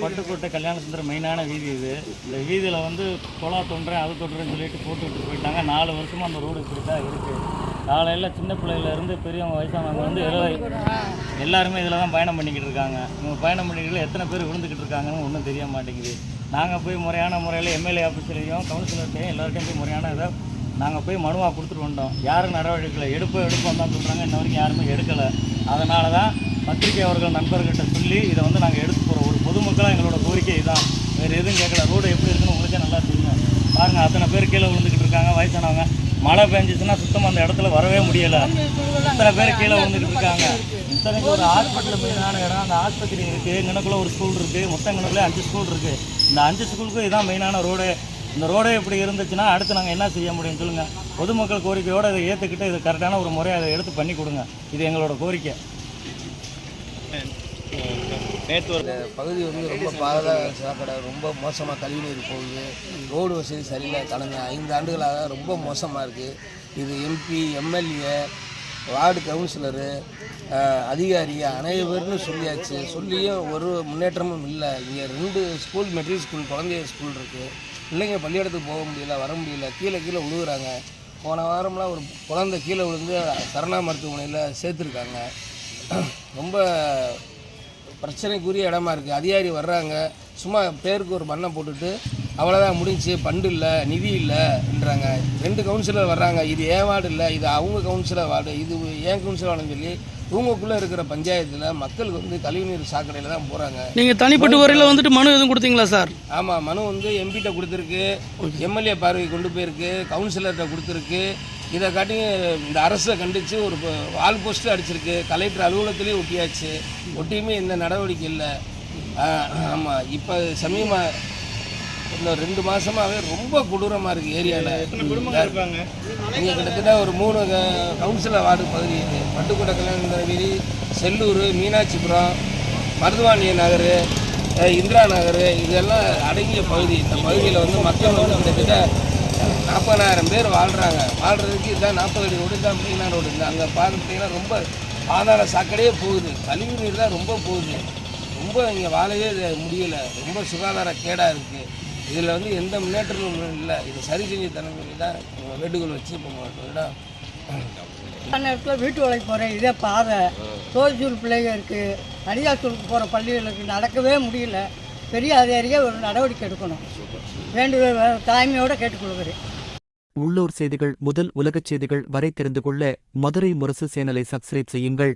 பட்டுக்கோட்டை கல்யாணசுந்தரம் மெயினான வீதி இது. இந்த வீதியில் வந்து குழா தொண்டுறேன் அது தொண்டுறேன்னு சொல்லிட்டு போட்டுக்கிட்டு போயிட்டாங்க. 4 வருஷமாக அந்த ரோடு இப்படி தான் இருக்குது. காலையில் சின்ன பிள்ளையிலேருந்து பெரியவங்க வயசானவங்க வந்து எல்லாருமே இதில் தான் பயணம் பண்ணிக்கிட்டு இருக்காங்க. இவங்க பயணம் பண்ணிக்கிட்டு எத்தனை பேர் விழுந்துக்கிட்டு இருக்காங்கன்னு ஒன்றும் தெரிய மாட்டேங்குது. நாங்கள் போய் முறையான முறையில் எம்எல்ஏ ஆஃபீஸர்லையும் கவுன்சிலர்கிட்டையும் எல்லார்ட்டையும் போய் முறையான இதை நாங்கள் போய் மனுவாக கொடுத்துட்டு வந்தோம். யாரும் நடவடிக்கை எடுப்போம் தான் சொல்கிறாங்க. இன்ன வரைக்கும் யாருமே எடுக்கலை. அதனால தான் பத்திரிகை அவர்கள் நண்பர்கிட்ட சொல்லி இதை வந்து நாங்கள் எடுத்து போகிறோம். ஒரு பொதுமக்களாக எங்களோட கோரிக்கை இதுதான், வேறு எதுவும் கேட்கல. ரோடு எப்படி இருக்குன்னு உங்களுக்கே நல்லா தெரியும். பாருங்கள், அத்தனை பேர் கீழே விழுந்துக்கிட்டு இருக்காங்க. வயசானவங்க மழை பெஞ்சிச்சுன்னா சுத்தமாக அந்த இடத்துல வரவே முடியலை. இத்தனை பேர் கீழே விழுந்துக்கிட்டு இருக்காங்க. இத்தனைக்கு ஒரு ஹாஸ்பிட்டல் மெயினான இடம். அந்த ஆஸ்பத்திரி இருக்குது, இங்கனக்குள்ளே ஒரு ஸ்கூல் இருக்குது. மொத்தம் இங்கனக்குள்ளே 5 ஸ்கூல் இருக்குது. இந்த 5 ஸ்கூலுக்கும் இதுதான் மெயினான ரோடு. இந்த ரோடே இப்படி இருந்துச்சுன்னா அடுத்து நாங்கள் என்ன செய்ய முடியும் சொல்லுங்கள்? பொதுமக்கள் கோரிக்கையோடு இதை ஏற்றுக்கிட்டு இது கரெக்டான ஒரு முறையை அதை எடுத்து பண்ணி கொடுங்க. இது எங்களோட கோரிக்கை. நேற்று ஒரு பகுதி வந்து ரொம்ப பாரத சாக்கடை, ரொம்ப மோசமாக கழிவுநீர் போகுது. ரோடு வசதி சரியில்லை. கடந்த 5 ஆண்டுகளாக ரொம்ப மோசமாக இருக்குது. இது எம்பி, எம்எல்ஏ, வார்டு கவுன்சிலரு, அதிகாரி அனைவருன்னு சொல்லியாச்சு. சொல்லியும் ஒரு முன்னேற்றமும் இல்லை. இங்கே 2 ஸ்கூல், மெட்ரிக் ஸ்கூல், குழந்தைய ஸ்கூல் இருக்குது. பிள்ளைங்க பள்ளியிடத்துக்கு போக முடியல, வர முடியல, கீழே விழுகுறாங்க. போன வாரம்லாம் ஒரு குழந்தை கீழே விழுந்து சரணா மருத்துவமனையில் சேர்த்துருக்காங்க. ரொம்ப பிரச்சனைக்குரிய இடமா இருக்குது. அதிகாரி வர்றாங்க, சும்மா பேருக்கு ஒரு மண்ணை போட்டுட்டு அவ்வளோதான் முடிஞ்சு, ஃபண்டு இல்லை, நிதி இல்லைன்றாங்க. 2 கவுன்சிலர் வர்றாங்க. இது ஏன் வார்டு இல்லை, இது அவங்க கவுன்சிலர் வார்டு, இது ஏன் கவுன்சிலர் வார்டுன்னு சொல்லி இவங்களுக்குள்ளே இருக்கிற பஞ்சாயத்தில் மக்களுக்கு வந்து கழிவுநீர் சாக்கடையில் தான் போகிறாங்க. நீங்கள் தனிப்பட்ட வரையில் வந்துட்டு மனு எதுவும் கொடுத்தீங்களா சார்? ஆமாம், மனு வந்து எம்பிகிட்ட கொடுத்துருக்கு, எம்எல்ஏ பார்வை கொண்டு போயிருக்கு, கவுன்சிலர்கிட்ட கொடுத்துருக்கு. இதை காட்டி இந்த அரசை கண்டித்து ஒரு வால் போஸ்ட்டு அடிச்சிருக்கு. கலெக்டர் அலுவலகத்துலேயும் ஒட்டியாச்சு. ஒட்டியுமே எந்த நடவடிக்கை இல்லை. ஆமாம், இப்போ சமீபமாக இன்னும் 2 மாதமாகவே ரொம்ப கொடூரமாக இருக்குது ஏரியாவில். இங்கே கிட்டத்தட்ட ஒரு 3 கவுன்சிலர் வார்டு பகுதி இருக்குது. பட்டுக்கோட்டை கல்யாணசுந்தரம் வீதி, செல்லூர், மீனாட்சிபுரம், மருதுவாணிய நகர், இந்திரா நகர், இதெல்லாம் அடங்கிய பகுதி. இந்த பகுதியில் வந்து மக்கள் வந்து கிட்டத்தட்ட 40,000 பேர் வாழ்கிறதுக்கு இதுதான் 40 அடி ரோடு தான் மெயினான ரோடு. இந்த அங்கே பார்த்துட்டிங்கன்னா ரொம்ப பாதாள சாக்கடையே போகுது. கழிவு நீர் தான் ரொம்ப போகுது. ரொம்ப இங்கே வாழவே முடியலை. ரொம்ப சுகாதார கேடாக இருக்குது. இதில் வந்து எந்த முன்னேற்றமும் இல்லை. இது சரி செஞ்சு தரணும் தான் வேண்டுகோள் வச்சு இப்போ நேரத்தில் வீட்டு வேலைக்கு போகிறேன். இதே பாதை தோஜூர் பிள்ளைங்க இருக்குது. அடியாத்தூருக்கு போகிற பள்ளிகளுக்கு நடக்கவே முடியல. பெரிய அதிகாரியே ஒரு நடவடிக்கை எடுக்கணும். வேண்டுகோள் தாய்மையோடு கேட்டுக்கொள்கிறேன். உள்ளூர் செய்திகள் முதல் உலகச் செய்திகள் வரை தெரிந்து கொள்ள மதுரை முரசு சேனலை சப்ஸ்கிரைப் செய்யுங்கள்.